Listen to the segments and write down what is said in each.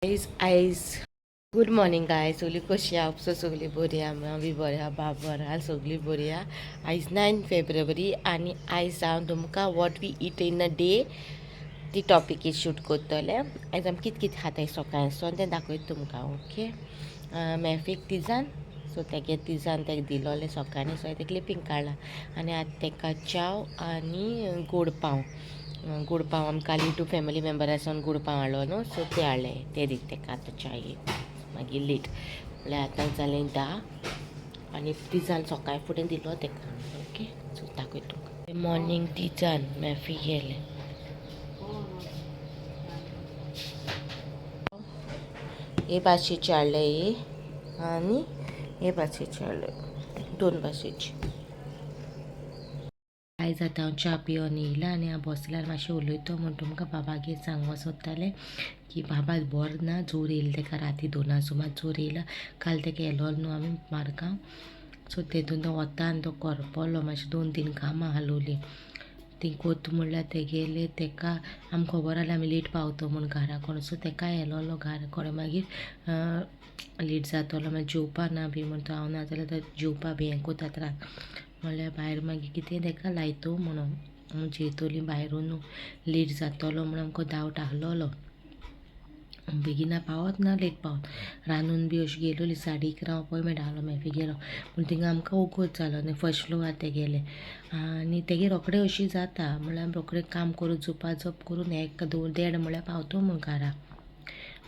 आयज good morning गाय सगळीं कशी आहा सगळीं बरी आहा बी बरी आहा बाब बरें आहा सगळीं बरी आहा आयज 9 फेब्रुवारी आनी आयज हांव तुमकां what we eat in a day ती टॉपिकीच शूट करतलें आयज आमी कितें कितें खाताय सकाळचो तें दाखयता तुमकां ओके मॅफीक तिजान सो तेगे तिजान तेका दिलोलें सकाळीं सो तें क्लिपींग काडलां आनी आतां तेका चाव आनी गोड पाव आमी काली टू फॅमिली मेंबरांसून गोड पाव हाडलो न्हू सो ते हाडले ते दीत तेका आतां चायेक मागीर लेट म्हळ्यार आतां जालें 10 आनी तिजान सकाळीं फुडें दिलो तेका ओके सो दाखयता तुमकां मॉर्निंग तिजान मॅफी गेले हे भाशेचे हाडले हे आनी हे भाशेचे हाडले 2 भाशेची आयज आतां हांव च्या पिवन येयला आनी हांव बसल्यार मातशें उलयता म्हण तुमकां बाबागेर सांगूंक सोदतालें की बाबा बरो ना जोर येयला तेका राती 2 सुमार जोर येयला काल तेका येलो न्हू आमी मारगांव सो तेतून तो वता आनी तो करपलो मातशें 2-3 कामां हालोवलीं ती कोत्त म्हणल्यार ते गेले तेका आमकां खबर आहलें आमी लेट पावता म्हूण घरा कोण सो तेका येलोलो घरा कोणें मागीर लेट जातलो मागीर जेवपा ना बी म्हूण तो हांव ना जाल्यार तो जेवपा बी हें कोता त्रास म्हणल्यार भायर मागीर कितें तेका लायतो म्हणून जेयतलीं भायरून लेट जातलो म्हणून आमकां डावट आहलोलो बेगिना पावत ना लेट पावत रांदून बी अशी गेलोली 11:30 अपॉयंटमेंट आहलो मॅफी गेलो पूण थिंगा आमकां वगत जालो आनी फर्स्ट फ्लोर ते गेले आनी तेगे रोखडें अशी जाता म्हणल्यार रोखडें काम करून झोप करून 1-2 म्हणल्यार पावतो म्हूण घरा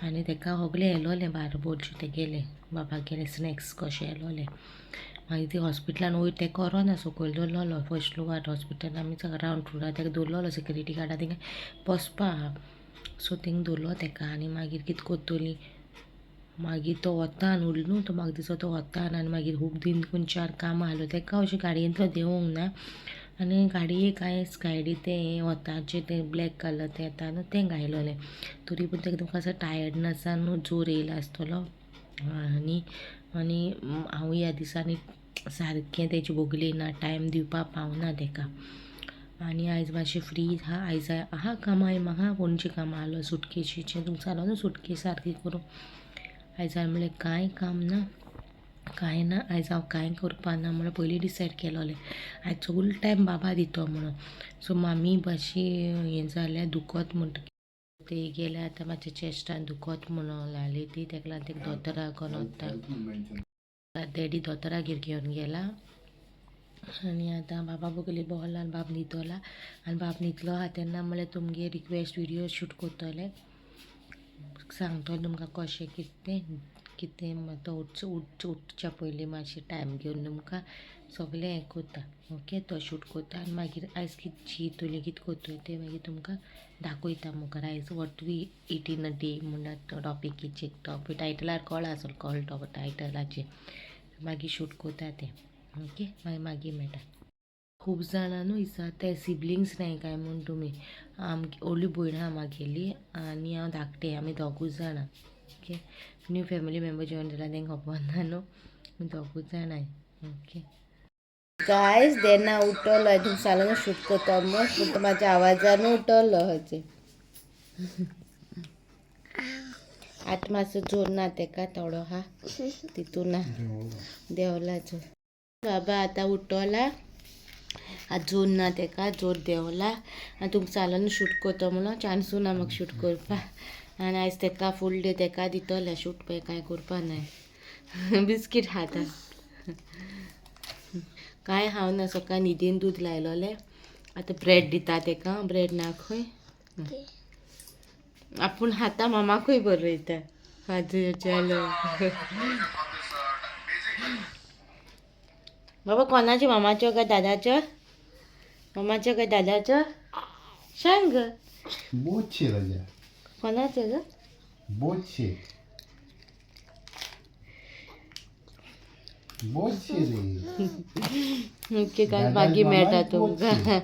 आनी तेका सगलें येलोलें बारबोरचे ते गेले बाबाक गेले स्नॅक्स कशें येलोलें मागीर ते हॉस्पिटलान वयर ते कोरोना सकयल दवरलोलो फर्स्ट फ्लोरार हॉस्पिटलान आमी ग्रावंड फ्लोरार तेका दवरलोलो सिक्युरिटी गार्डा थिंगा बसपा सो थिंग दवरलो तेका आनी मागीर कितें कोत्तोली मागीर तो वतान उरलो न्हू तो म्हाका दिसता तो वतान आनी मागीर खूब दिन 3-4 कामां आहलो तेका अशें गाडयेंतलो देवूंक ना आनी गाडयेक कांयच गाडी तें वताचें तें ब्लॅक कलर तें येता न्हू तें घायलोलें तरी पूण तेका तुमकां असो टायर्डनसान जोर येयला आसतलो आनी हांव ह्या दिसांनी सारकें तेजी बोगली ना टायम दिवपा पावना तेका आनी आयज मातशें फ्री आहा आयज आहा कामां म्हाका कोणचीं कामां आहलो सुटकेशीचें तुमकां सांगलो न्हू सुटकेस सारकी करूं आयज हांवें म्हणलें कांय काम ना कांय ना आयज हांव कांय करपा ना म्हणून पयलीं डिसायड केलोलें आयज सगळो टायम बाबा दितो म्हणून सो मामी भाशी हें जाल्यार दुखत म्हणटा ते गेले आतां मातशें चॅस्टान दुखत म्हणून लागली ती तेका लागून तेका दोतोराक वता डॅडी दोतोरागेर घेवन गेला आनी आतां बाबा बोगली बोवला आनी बाब न्हिदोला आनी बाब न्हिदलो आहा तेन्ना म्हणल्यार तुमगे रिक्वेस्ट विडियो शूट करतलें सांगतलें तुमकां कशें कितें तो उठच्या पयलीं मातशें टायम घेवन तुमकां सगलें हें कोता ओके तो शूट कोता आनी मागीर आयज कितें चिंतली कितें कोत्तोली तें मागीर तुमकां दाखयता मुखार आयज what we eat in a day म्हणल्यार टॉपिकीचेर टायटलार कळ्ळो टायटलाचेर मागीर शूट कोता तें ओके मागीर मेळटा खूब जाणां न्हू दिसता ते सिबलिंग्स नाय काय म्हूण तुमी व्हडली भयण आहा म्हागेली आनी हांव धाकटें आमी दोगूच जाणां okay new family member join जाला तेंकां खबर ना न्हू दोगूच जाणां ओके गायज देना उठलो तुमकां सांगलें शूट करता म्हूण पूण तो म्हाज्या आवाजान उठलो हजे आतां मातसो जोर ना तेका थोडो आहा तितून ना देंवला जोर बाबा आतां उठला आतां जोर ना तेका जोर देंवला आनी तुमकां सांगलें न्हू शूट करता म्हणून चान्सूय ना म्हाका शूट करपा आनी आयज तेका फूल डे तेका दितलें शूट पळय कांय करपा नाय बिस्कीट खाता कांय खावना सकाळीं न्हिदेन दूद लायलोलें आतां ब्रेड दिता तेका ब्रेड ना खंय आपूण खाता मामाकूय बरयता चलो बाबा कोणाच्या मामाच्यो काय दादाच्यो मामाच्यो काय दादाच्यो सांग बोचे राजा कोणाच्यो ग बोचे रे ओके काय मागीर मेळटा तुमकां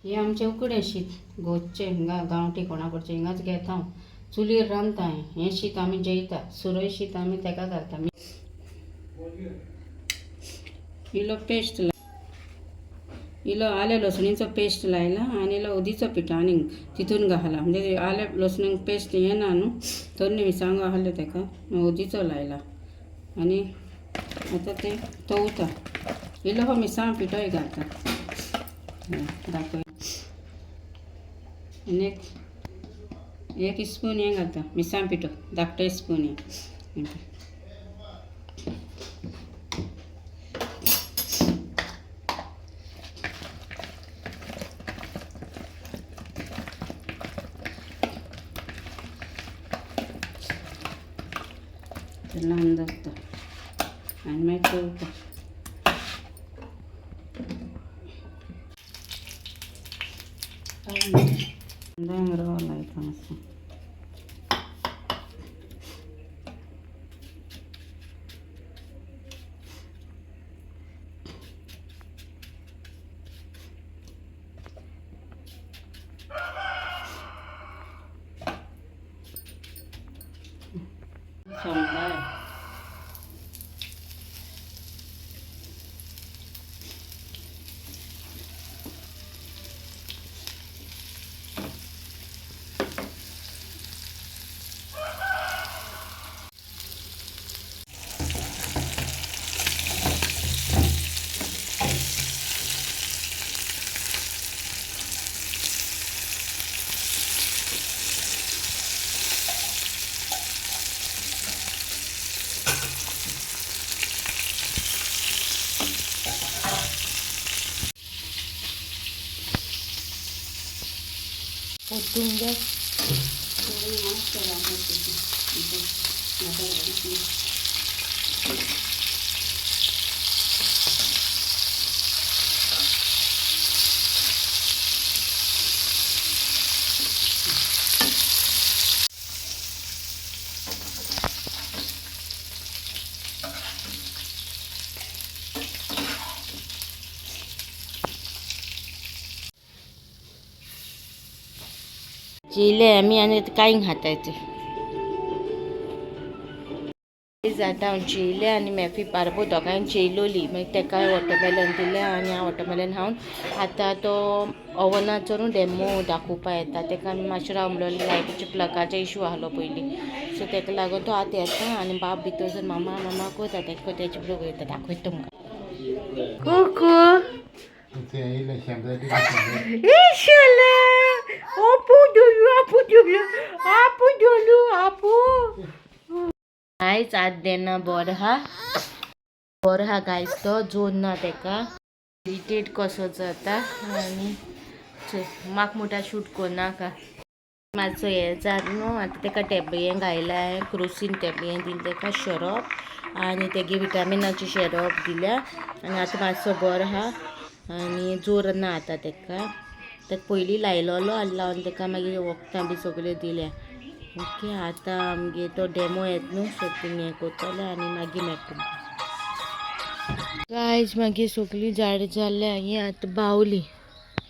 हे आमचें उकडें शीत घोटचें हिंगा गांवठी कोणाकडचें हिंगाच घेता हांव चुलीर रांदता हें शीत आमी जेयता सुरय शीत आमी तेका घालता इल्लो पेस्ट इला आल्या लसणीचं पेस्ट लायला आणि इला उदीचं पीठ आणि तिथून घाला म्हणजे आल्या लसणी पेस्ट येना न्हू तर मिरसांगो आहले ताका उदीचो लायला आणि आता ते तवता इल्लो हो मिरसांग पिठोय घालता दाखय आणि एक स्पून हे घालता मिरसांग पिठो धाकटो स्पून हे ल्हान जाता आनी मागीर चवता रवा लायता मातसो शंबर ओतून घ्या. जेले आमी आनी कांय खातायचे जाता हांव जेयलें आनी मॅफी पारबो दोगांय जेयलोली मागीर तेका वॉटरमेलन दिलें आनी हांव वॉटरमेलन खावन आतां तो ओवनाचो न्हू डेमो दाखोवपा येता तेका आमी मातशें रावलोली लायटीचे प्लगाचो इशू आहलो पयलीं सो तेका लागून तो आतां येता आनी बाब भितर सर मामा मामा कोता तेका तेचे ब्लॉग येता दाखयता तुमकां कुकू Ishala! Apu dulu. Guys, आज देना बोरहा गायस तो जोन ना तेका इरिटेट कसो जाता आनी म्हाक मुटा शूट कोनाका मातसो हें जात न्हू आतां तेका टॅबलेट घायला क्रोसीन टॅबलेट दिलें तेका शरप आनी तेगे विटामिनाची शरप दिल्या आनी आतां मातसो बरो आहा आनी जोर ना आतां तेका पयलीं लायलोलो आनी लावन तेका मागीर वखदां बी सगळ्यो दिल्या ओके आतां आमगे तो डेमो येत न्हू सो तुमी हें कोत्तले आनी मागीर मेळटा गायज मागीर सगळीं झाडां जाल्या ही आतां बावली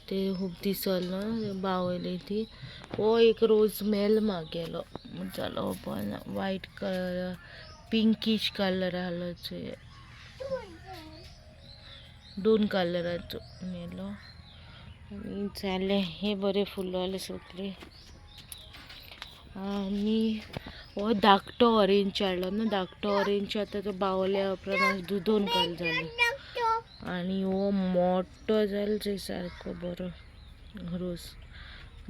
ते खूब दिसलो बावली ती हो एक रोज मेल म्हागेलो जालो वायट कलर पिंकीश कलर आहलो दोन कलराचो मेलो आनी जाले हे बरे फुलले सगळे आनी हो धाकटो ऑरेंज हाडलो ना धाकटो ऑरेंज आतां तो बावल्या उपरांत दोन कलर जाले आनी हो मोठो जालो थंय सारको बरो रोज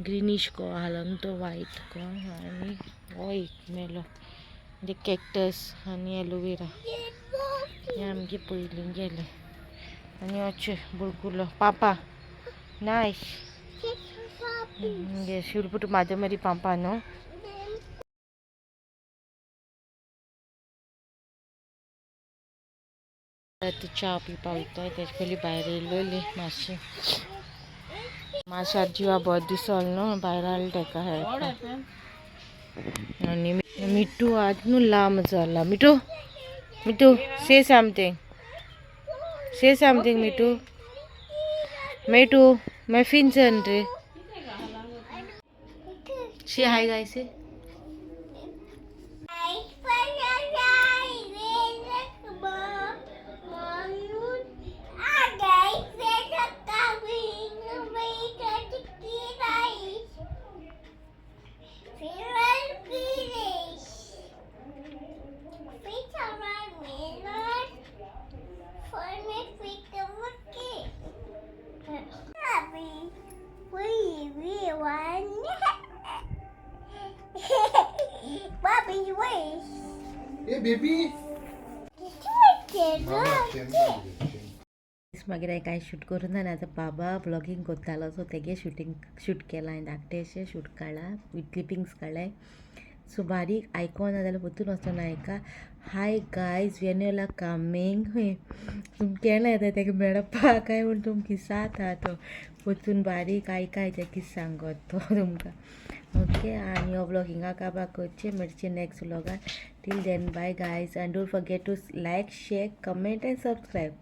ग्रीनिश को आहलो न्हू तो वायट को आनी हो एक मेलो म्हणजे कॅक्टस आनी एलोवेरा हे आमगे पयलीं गेले आनी अच्छे बुळकुलो पापा नायस शिवपुट म्हाजो मरी पापा न्हू च्या पिवपा वयता तेजे पयलीं भायर येयलोली मातशें जिवा बरो दिसलो न्हू भायर आहलो तेका हेळपा आनी मिठू आज न्हू लांब जाला मिठू से समथिंग मिठू मैं फिंचन रे से हाय गाइस से बेबी मागीर हांवें कांय शूट करूं ना आतां बाबा ब्लॉगींग करतालो सो तेगे शूट केला हांवें धाकटेशें शूट काडला विथ क्लिपिंग्स काडले सो बारीक आयकॉन ना जाल्यार वचून वचून आयका hi guys when you are coming तुम केन्ना येता तेका मेळपा काय म्हूण तुमकां साथ तो वचून बारीक आयकाय ते कितें सांगत तो तुमकां ओके आनी हो ब्लॉगिंगा काबार करचें मेळचें नेक्स्ट ब्लॉगार till then bye guys and don't forget to like share comment and subscribe